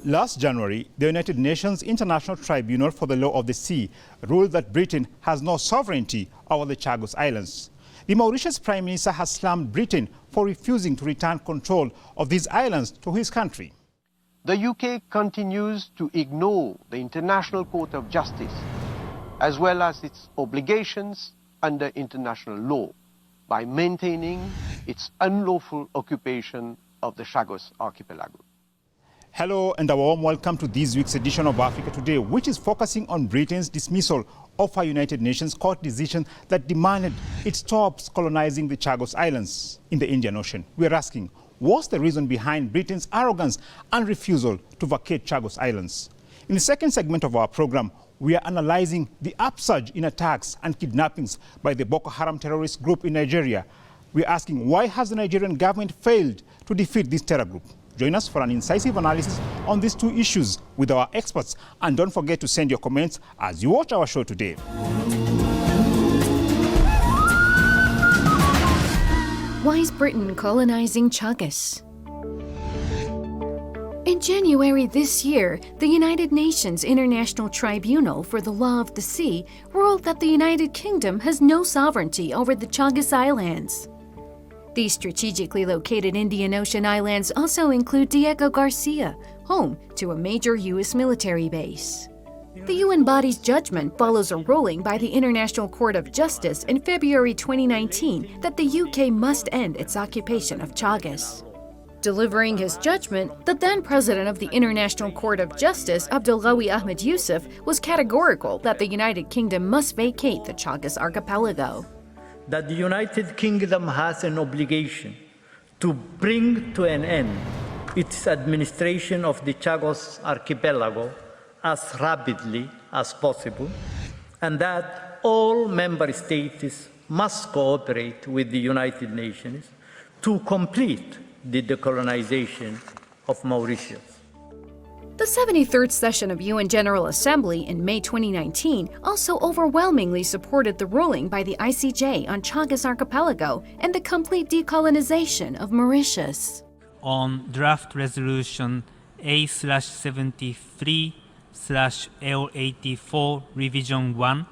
Last January, the United Nations International Tribunal for the Law of the Sea ruled that Britain has no sovereignty over the Chagos Islands. The Mauritius Prime Minister has slammed Britain for refusing to return control of these islands to his country. The UK continues to ignore the International Court of Justice as well as its obligations under international law by maintaining its unlawful occupation of the Chagos archipelago. Hello and a warm welcome to this week's edition of Africa Today, which is focusing on Britain's dismissal of a United Nations court decision that demanded it stops colonizing the Chagos Islands in the Indian Ocean. We are asking, what's the reason behind Britain's arrogance and refusal to vacate Chagos Islands? In the second segment of our program, we are analyzing the upsurge in attacks and kidnappings by the Boko Haram terrorist group in Nigeria. We are asking, why has the Nigerian government failed to defeat this terror group? Join us for an incisive analysis on these two issues with our experts. And don't forget to send your comments as you watch our show today. Why is Britain colonizing Chagos? In January this year, the United Nations International Tribunal for the Law of the Sea ruled that the United Kingdom has no sovereignty over the Chagos Islands. These strategically located Indian Ocean islands also include Diego Garcia, home to a major U.S. military base. The UN body's judgment follows a ruling by the International Court of Justice in February 2019 that the UK must end its occupation of Chagos. Delivering his judgment, the then president of the International Court of Justice, Abdullahi Ahmed Yusuf, was categorical that the United Kingdom must vacate the Chagos archipelago. That the United Kingdom has an obligation to bring to an end its administration of the Chagos archipelago as rapidly as possible, and that all member states must cooperate with the United Nations to complete the decolonization of Mauritius. The 73rd session of UN General Assembly in May 2019 also overwhelmingly supported the ruling by the ICJ on Chagos archipelago and the complete decolonization of Mauritius. On draft resolution A/73/L84 revision 1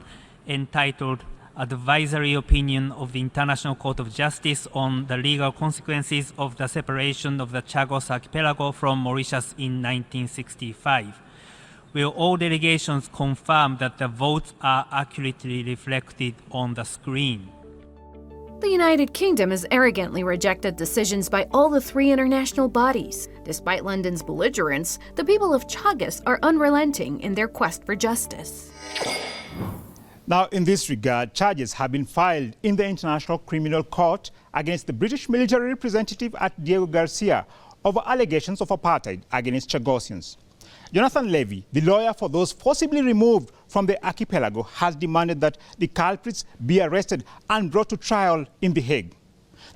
entitled Advisory Opinion of the International Court of Justice on the legal consequences of the separation of the Chagos archipelago from Mauritius in 1965. Will all delegations confirm that the votes are accurately reflected on the screen? The United Kingdom has arrogantly rejected decisions by all the three international bodies. Despite London's belligerence, the people of Chagos are unrelenting in their quest for justice. Now, in this regard, charges have been filed in the International Criminal Court against the British military representative at Diego Garcia over allegations of apartheid against Chagosians. Jonathan Levy, the lawyer for those forcibly removed from the archipelago, has demanded that the culprits be arrested and brought to trial in The Hague.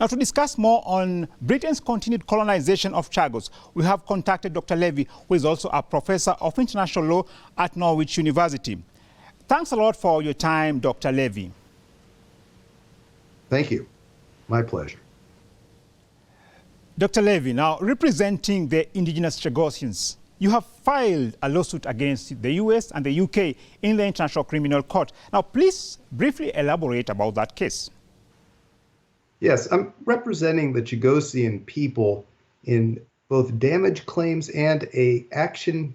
Now, to discuss more on Britain's continued colonization of Chagos, we have contacted Dr. Levy, who is also a professor of international law at Norwich University. Thanks a lot for your time, Dr. Levy. Thank you. My pleasure. Dr. Levy, now representing the indigenous Chagosians, you have filed a lawsuit against the US and the UK in the International Criminal Court. Now, please briefly elaborate about that case. Yes, I'm representing the Chagosian people in both damage claims and an action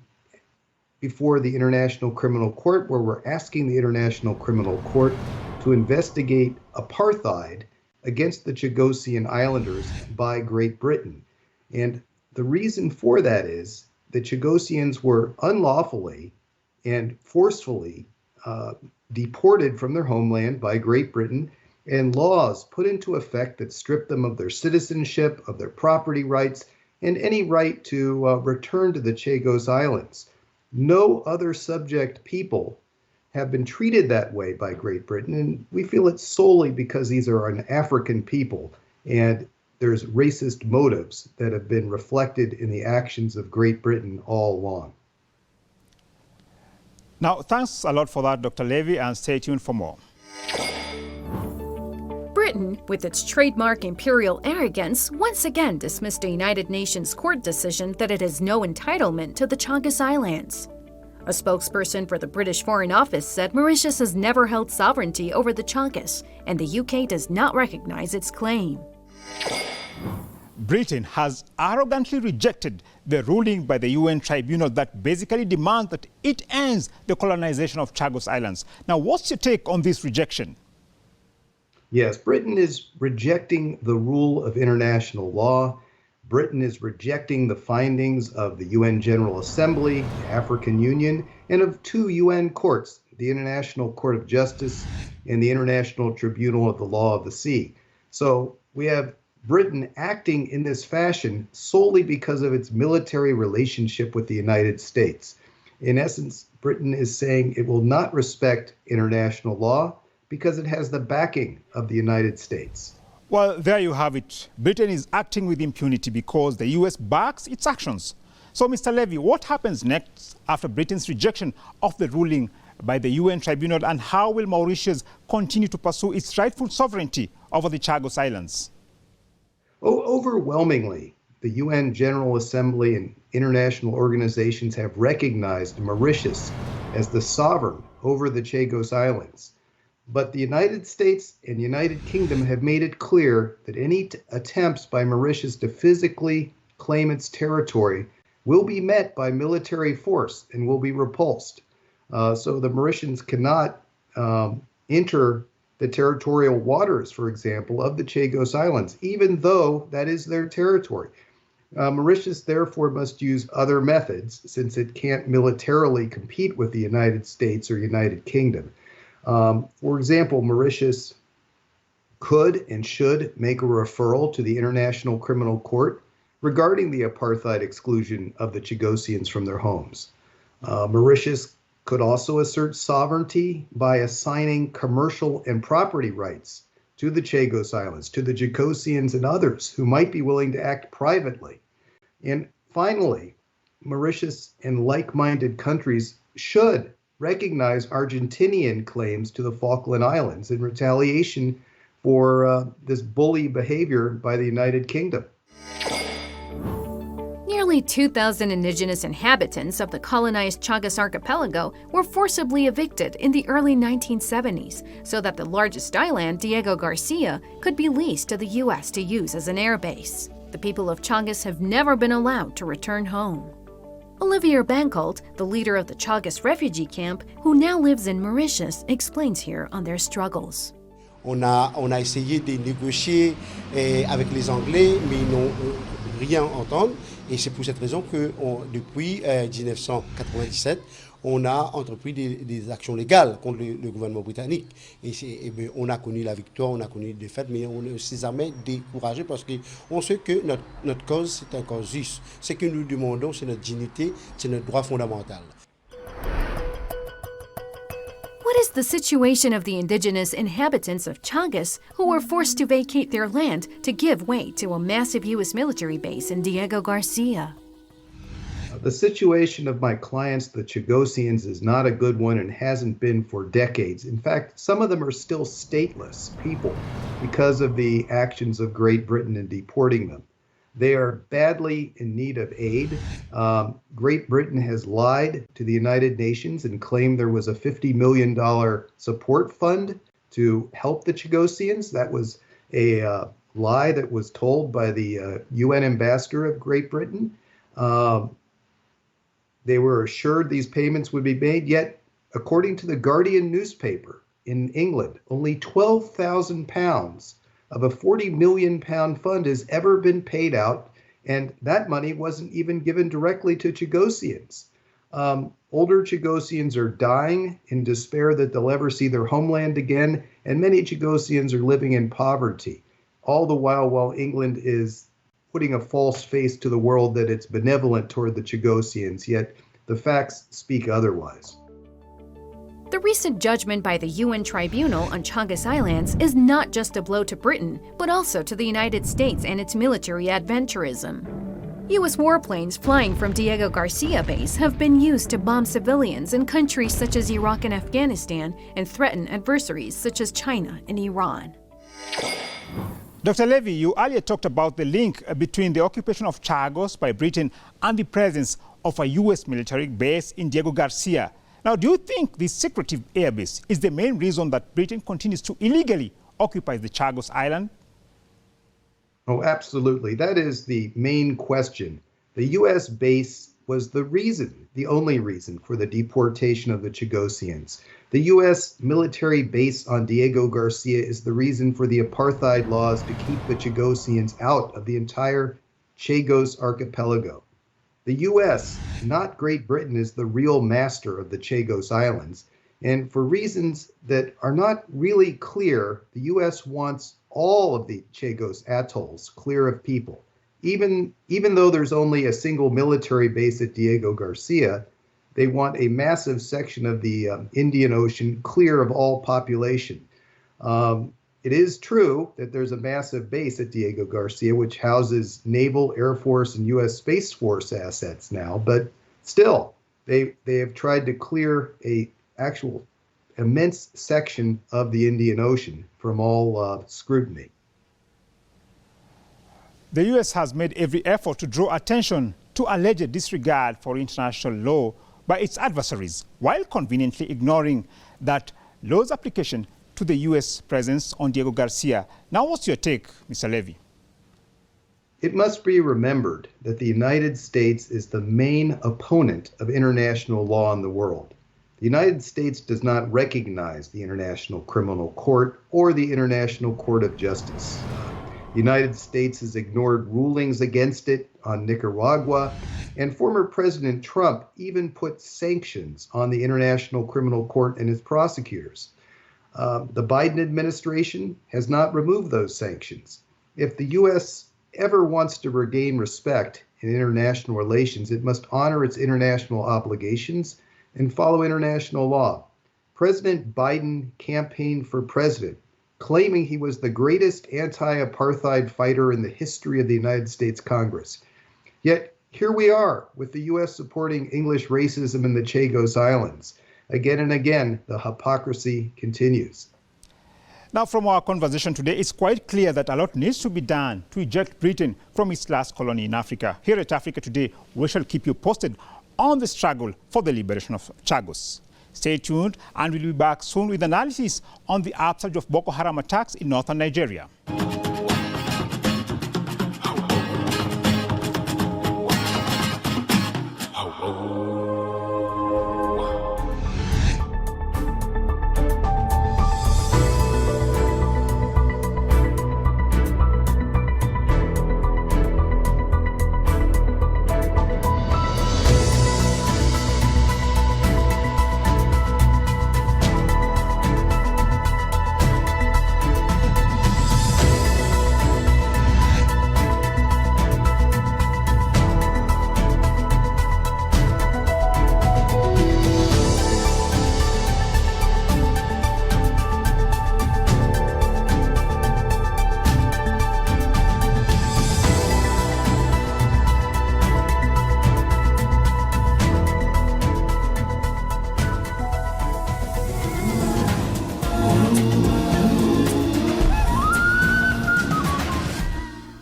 before the International Criminal Court, where we're asking the International Criminal Court to investigate apartheid against the Chagosian Islanders by Great Britain. And the reason for that is the Chagosians were unlawfully and forcefully deported from their homeland by Great Britain, and laws put into effect that stripped them of their citizenship, of their property rights, and any right to return to the Chagos Islands. No other subject people have been treated that way by Great Britain, and we feel it's solely because these are an African people, and there's racist motives that have been reflected in the actions of Great Britain all along. Now, thanks a lot for that, Dr. Levy, and stay tuned for more. Britain, with its trademark imperial arrogance, once again dismissed a United Nations court decision that it has no entitlement to the Chagos Islands. A spokesperson for the British Foreign Office said Mauritius has never held sovereignty over the Chagos, and the UK does not recognize its claim. Britain has arrogantly rejected the ruling by the UN tribunal that basically demands that it ends the colonization of Chagos Islands. Now, what's your take on this rejection? Yes, Britain is rejecting the rule of international law. Britain is rejecting the findings of the UN General Assembly, the African Union, and of two UN courts, the International Court of Justice and the International Tribunal of the Law of the Sea. So we have Britain acting in this fashion solely because of its military relationship with the United States. In essence, Britain is saying it will not respect international law because it has the backing of the United States. Well, there you have it. Britain is acting with impunity because the US backs its actions. So, Mr. Levy, what happens next after Britain's rejection of the ruling by the UN tribunal, and how will Mauritius continue to pursue its rightful sovereignty over the Chagos Islands? Overwhelmingly, the UN General Assembly and international organizations have recognized Mauritius as the sovereign over the Chagos Islands. But the United States and United Kingdom have made it clear that any attempts by Mauritius to physically claim its territory will be met by military force and will be repulsed. So the Mauritians cannot enter the territorial waters, for example, of the Chagos Islands, even though that is their territory. Mauritius, therefore, must use other methods since it can't militarily compete with the United States or United Kingdom. For example, Mauritius could and should make a referral to the International Criminal Court regarding the apartheid exclusion of the Chagosians from their homes. Mauritius could also assert sovereignty by assigning commercial and property rights to the Chagos Islands, to the Chagosians and others who might be willing to act privately. And finally, Mauritius and like-minded countries should recognize Argentinian claims to the Falkland Islands in retaliation for this bully behavior by the United Kingdom. Nearly 2,000 indigenous inhabitants of the colonized Chagos archipelago were forcibly evicted in the early 1970s so that the largest island, Diego Garcia, could be leased to the U.S. to use as an airbase. The people of Chagos have never been allowed to return home. Olivier Bancolt, the leader of the Chagos refugee camp, who now lives in Mauritius, explains here on their struggles. On a essayé de négocier avec les Anglais, mais ils n'ont rien entendu. Et c'est pour cette raison que depuis 1997, on a entrepris des actions légales contre le gouvernement britannique. Et on a connu la victoire, on a connu les défaites, mais on est aussi jamais découragé parce qu'on sait que notre cause, c'est un cause juste. Ce que nous demandons, c'est notre dignité, c'est notre droit fondamental. What is the situation of the indigenous inhabitants of Chagos who were forced to vacate their land to give way to a massive U.S. military base in Diego Garcia? The situation of my clients, the Chagosians, is not a good one and hasn't been for decades. In fact, some of them are still stateless people because of the actions of Great Britain in deporting them. They are badly in need of aid. Great Britain has lied to the United Nations and claimed there was a $50 million support fund to help the Chagosians. That was a lie that was told by the UN ambassador of Great Britain. They were assured these payments would be made, yet, according to the Guardian newspaper in England, only £12,000 of a £40 million fund has ever been paid out, and that money wasn't even given directly to Chagosians. Older Chagosians are dying in despair that they'll ever see their homeland again, and many Chagosians are living in poverty, all the while England is putting a false face to the world that it's benevolent toward the Chagosians, yet the facts speak otherwise. The recent judgment by the UN Tribunal on Chagos Islands is not just a blow to Britain, but also to the United States and its military adventurism. U.S. warplanes flying from Diego Garcia base have been used to bomb civilians in countries such as Iraq and Afghanistan and threaten adversaries such as China and Iran. Dr. Levy, you earlier talked about the link between the occupation of Chagos by Britain and the presence of a U.S. military base in Diego Garcia. Now, do you think this secretive airbase is the main reason that Britain continues to illegally occupy the Chagos Island? Oh, absolutely. That is the main question. The U.S. base was the reason, the only reason for the deportation of the Chagosians. The U.S. military base on Diego Garcia is the reason for the apartheid laws to keep the Chagosians out of the entire Chagos archipelago. The U.S., not Great Britain, is the real master of the Chagos Islands. And for reasons that are not really clear, the U.S. wants all of the Chagos atolls clear of people. Even though there's only a single military base at Diego Garcia, they want a massive section of the Indian Ocean clear of all population. It is true that there's a massive base at Diego Garcia, which houses Naval, Air Force, and U.S. Space Force assets now, but still, they have tried to clear a actual immense section of the Indian Ocean from all scrutiny. The U.S. has made every effort to draw attention to alleged disregard for international law by its adversaries, while conveniently ignoring that law's application to the U.S. presence on Diego Garcia. Now, what's your take, Mr. Levy? It must be remembered that the United States is the main opponent of international law in the world. The United States does not recognize the International Criminal Court or the International Court of Justice. The United States has ignored rulings against it on Nicaragua, and former President Trump even put sanctions on the International Criminal Court and its prosecutors. The Biden administration has not removed those sanctions. If the U.S. ever wants to regain respect in international relations, it must honor its international obligations and follow international law. President Biden campaigned for president, claiming he was the greatest anti-apartheid fighter in the history of the United States Congress. Yet here we are with the U.S. supporting English racism in the Chagos Islands. Again and again, the hypocrisy continues. Now, from our conversation today, it's quite clear that a lot needs to be done to eject Britain from its last colony in Africa. Here at Africa Today, we shall keep you posted on the struggle for the liberation of Chagos. Stay tuned, and we'll be back soon with analysis on the upsurge of Boko Haram attacks in northern Nigeria.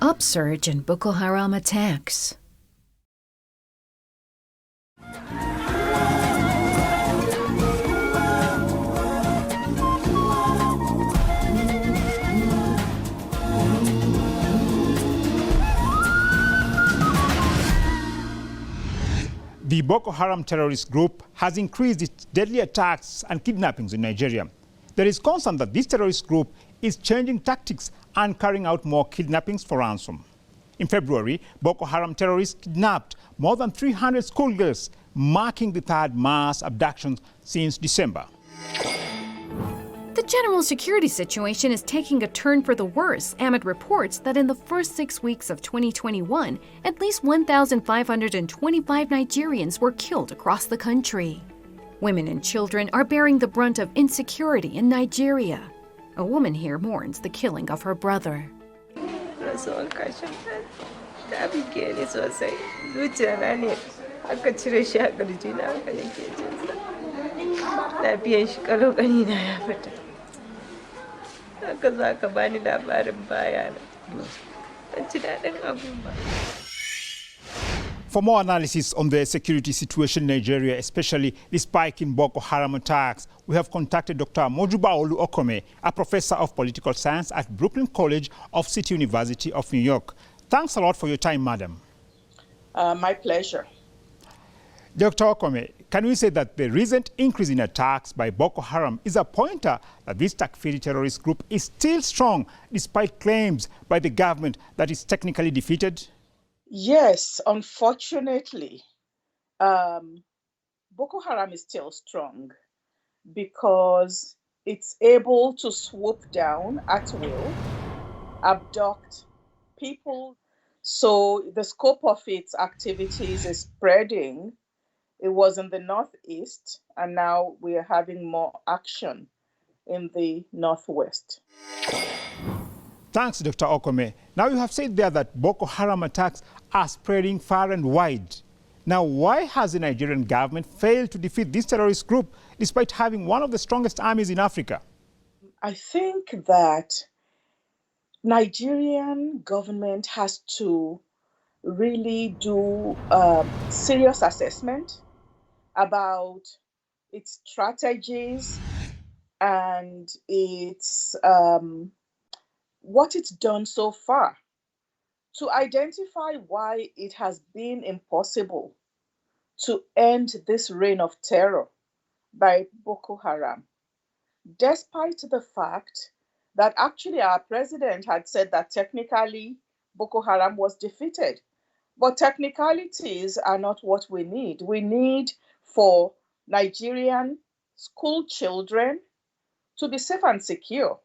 Upsurge in Boko Haram attacks. The Boko Haram terrorist group has increased its deadly attacks and kidnappings in Nigeria. There is concern that this terrorist group is changing tactics and carrying out more kidnappings for ransom. In February, Boko Haram terrorists kidnapped more than 300 schoolgirls, marking the third mass abduction since December. The general security situation is taking a turn for the worse amid reports that in the first 6 weeks of 2021, at least 1,525 Nigerians were killed across the country. Women and children are bearing the brunt of insecurity in Nigeria. A woman here mourns the killing of her brother. For more analysis on the security situation in Nigeria, especially the spike in Boko Haram attacks, we have contacted Dr. Mojuba Olu Okome, a professor of political science at Brooklyn College of City University of New York. Thanks a lot for your time, madam. My pleasure. Dr. Okome, can we say that the recent increase in attacks by Boko Haram is a pointer that this Takfiri terrorist group is still strong despite claims by the government that it's technically defeated? Yes, unfortunately, Boko Haram is still strong because it's able to swoop down at will, abduct people. So the scope of its activities is spreading. It was in the northeast, and now we are having more action in the northwest. Thanks, Dr. Okome. Now you have said there that Boko Haram attacks are spreading far and wide. Now, why has the Nigerian government failed to defeat this terrorist group despite having one of the strongest armies in Africa? I think that Nigerian government has to really do serious assessment about its strategies and its what it's done so far to identify why it has been impossible to end this reign of terror by Boko Haram, despite the fact that actually our president had said that technically Boko Haram was defeated. But technicalities are not what we need. We need for Nigerian school children to be safe and secure.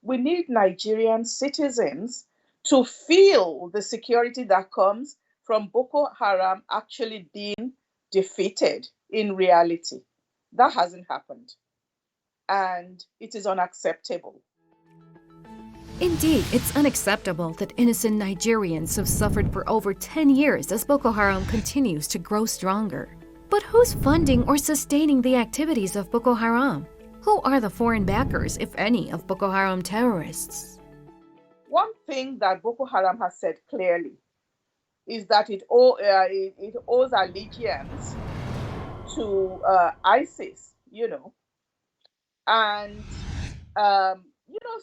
We need Nigerian citizens to feel the security that comes from Boko Haram actually being defeated in reality. That hasn't happened, and it is unacceptable. Indeed, it's unacceptable that innocent Nigerians have suffered for over 10 years as Boko Haram continues to grow stronger. But who's funding or sustaining the activities of Boko Haram? Who are the foreign backers, if any, of Boko Haram terrorists? One thing that Boko Haram has said clearly is that it owes allegiance to ISIS, and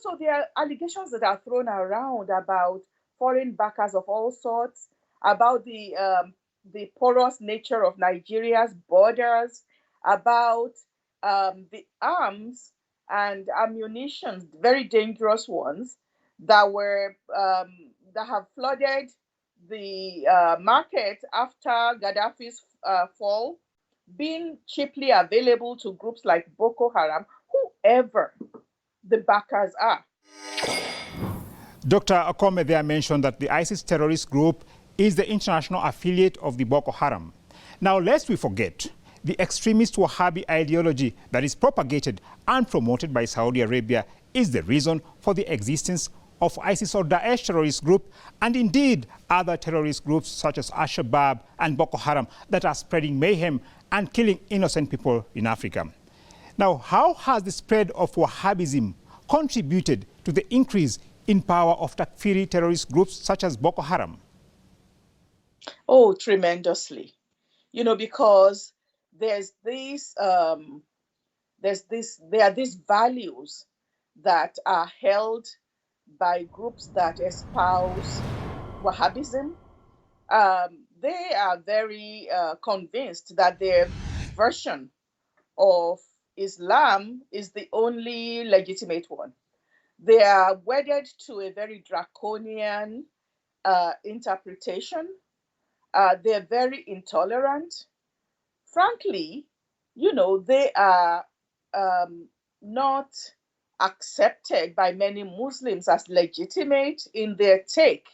so there are allegations that are thrown around about foreign backers of all sorts, about the porous nature of Nigeria's borders, about the arms and ammunition, very dangerous ones, that have flooded the market after Gaddafi's fall, being cheaply available to groups like Boko Haram, whoever the backers are. Dr. Okome there mentioned that the ISIS terrorist group is the international affiliate of the Boko Haram. Now, lest we forget, the extremist Wahhabi ideology that is propagated and promoted by Saudi Arabia is the reason for the existence of ISIS or Daesh terrorist group, and indeed other terrorist groups such as Al-Shabaab and Boko Haram that are spreading mayhem and killing innocent people in Africa. Now, how has the spread of Wahhabism contributed to the increase in power of Takfiri terrorist groups such as Boko Haram? Oh, tremendously. Because there are these values that are held by groups that espouse Wahhabism. They are very convinced that their version of Islam is the only legitimate one. They are wedded to a very draconian interpretation. They're very intolerant. Frankly, they are not accepted by many Muslims as legitimate in their take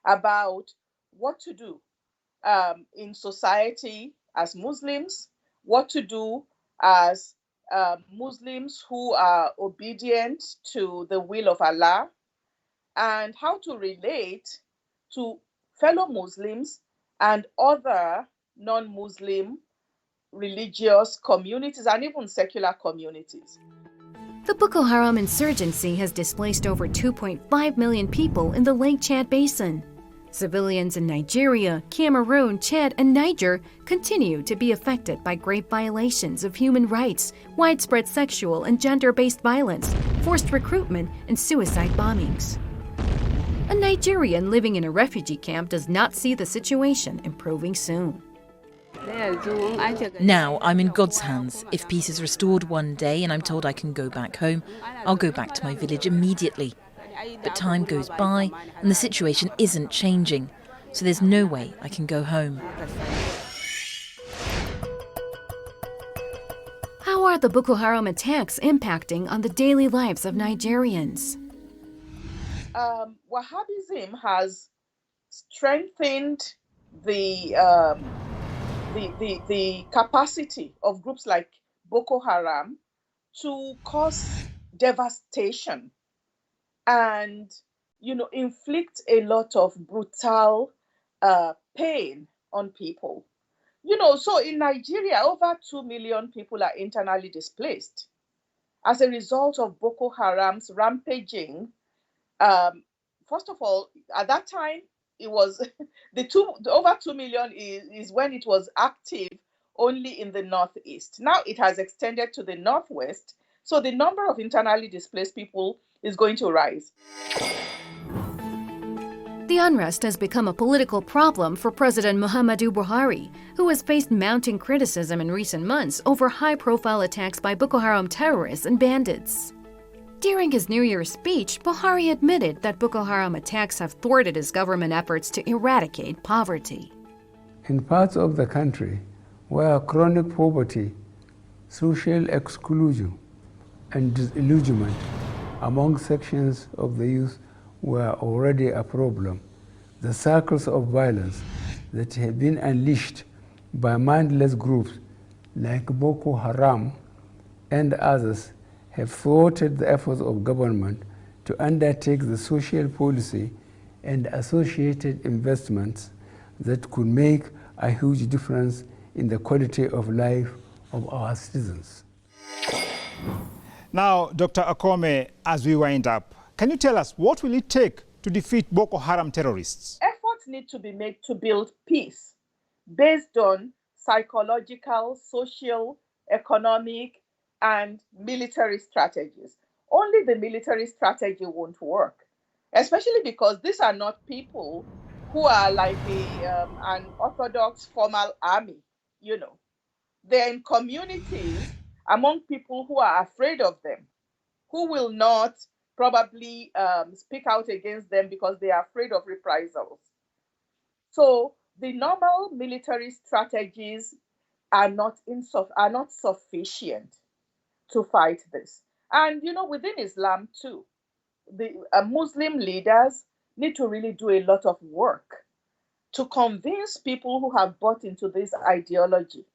about what to do in society as Muslims, what to do as Muslims who are obedient to the will of Allah, and how to relate to fellow Muslims and other non-Muslim religious communities and even secular communities. The Boko Haram insurgency has displaced over 2.5 million people in the Lake Chad Basin. Civilians in Nigeria, Cameroon, Chad, and Niger continue to be affected by grave violations of human rights, widespread sexual and gender-based violence, forced recruitment, and suicide bombings. A Nigerian living in a refugee camp does not see the situation improving soon. Now I'm in God's hands. If peace is restored one day and I'm told I can go back home, I'll go back to my village immediately. But time goes by and the situation isn't changing, so there's no way I can go home. How are the Boko Haram attacks impacting on the daily lives of Nigerians? Wahhabism has strengthened the capacity of groups like Boko Haram to cause devastation and, inflict a lot of brutal pain on people. So in Nigeria, over 2 million people are internally displaced as a result of Boko Haram's rampaging. First of all, at that time, it was over 2 million is when it was active only in the northeast. Now it has extended to the northwest, so the number of internally displaced people is going to rise. The unrest has become a political problem for President Muhammadu Buhari, who has faced mounting criticism in recent months over high-profile attacks by Boko Haram terrorists and bandits. During his New Year's speech, Buhari admitted that Boko Haram attacks have thwarted his government efforts to eradicate poverty. In parts of the country where chronic poverty, social exclusion, and disillusionment among sections of the youth were already a problem, the circles of violence that have been unleashed by mindless groups like Boko Haram and others have thwarted the efforts of government to undertake the social policy and associated investments that could make a huge difference in the quality of life of our citizens. Now, Dr. Akome, as we wind up, can you tell us what will it take to defeat Boko Haram terrorists? Efforts need to be made to build peace based on psychological, social, economic, and military strategies. Only the military strategy won't work, especially because these are not people who are like an orthodox formal army, They're in communities among people who are afraid of them, who will not probably speak out against them because they are afraid of reprisals. So the normal military strategies are not sufficient to fight this. And, within Islam too, the Muslim leaders need to really do a lot of work to convince people who have bought into this ideology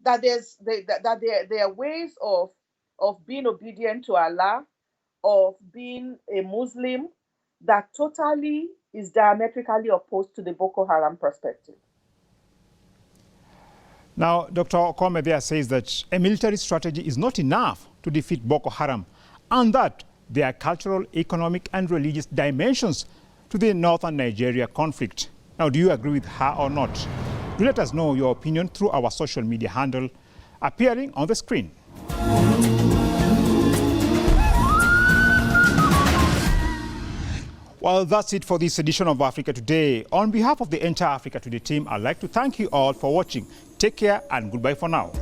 that there are ways of being obedient to Allah, of being a Muslim that totally is diametrically opposed to the Boko Haram perspective. Now, Dr. Okome there says that a military strategy is not enough to defeat Boko Haram, and that there are cultural, economic, and religious dimensions to the northern Nigeria conflict. Now, do you agree with her or not? Do let us know your opinion through our social media handle appearing on the screen. Well, that's it for this edition of Africa Today. On behalf of the entire Africa Today team, I'd like to thank you all for watching. Take care and goodbye for now.